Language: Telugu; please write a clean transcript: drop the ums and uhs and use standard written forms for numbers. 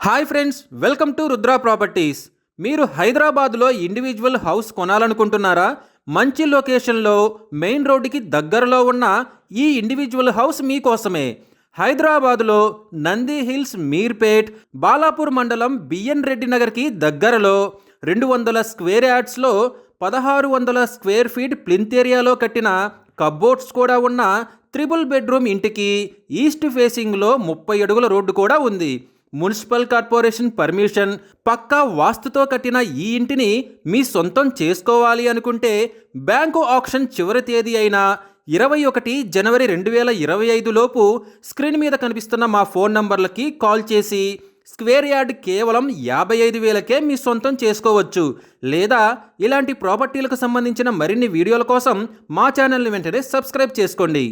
Hi friends, welcome to Rudra properties. మీరు హైదరాబాద్లో ఇండివిజువల్ హౌస్ కొనాలనుకుంటున్నారా? మంచి లొకేషన్లో మెయిన్ రోడ్డుకి దగ్గరలో ఉన్న ఈ ఇండివిజువల్ హౌస్ మీకోసమే. హైదరాబాదులో నంది హిల్స్, మీర్పేట్, బాలాపూర్ మండలం బిఎన్ రెడ్డి నగర్కి దగ్గరలో 200 స్క్వేర్ యార్డ్స్లో 1600 స్క్వేర్ ఫీట్ ప్లింత్ ఏరియాలో కట్టిన కబ్బోర్డ్స్ కూడా ఉన్న త్రిబుల్ బెడ్రూమ్ ఇంటికి ఈస్ట్ ఫేసింగ్లో 30 అడుగుల రోడ్డు కూడా ఉంది. మున్సిపల్ కార్పొరేషన్ పర్మిషన్, పక్కా వాస్తుతో కట్టిన ఈ ఇంటిని మీ సొంతం చేసుకోవాలి అనుకుంటే బ్యాంకు ఆక్షన్ చివరి తేదీ అయిన 21 జనవరి 2025 లోపు స్క్రీన్ మీద కనిపిస్తున్న మా ఫోన్ నంబర్లకి కాల్ చేసి స్క్వేర్ యార్డ్ కేవలం 55,000కే మీ సొంతం చేసుకోవచ్చు. లేదా ఇలాంటి ప్రాపర్టీలకు సంబంధించిన మరిన్ని వీడియోల కోసం మా ఛానల్ని వెంటనే సబ్స్క్రైబ్ చేసుకోండి.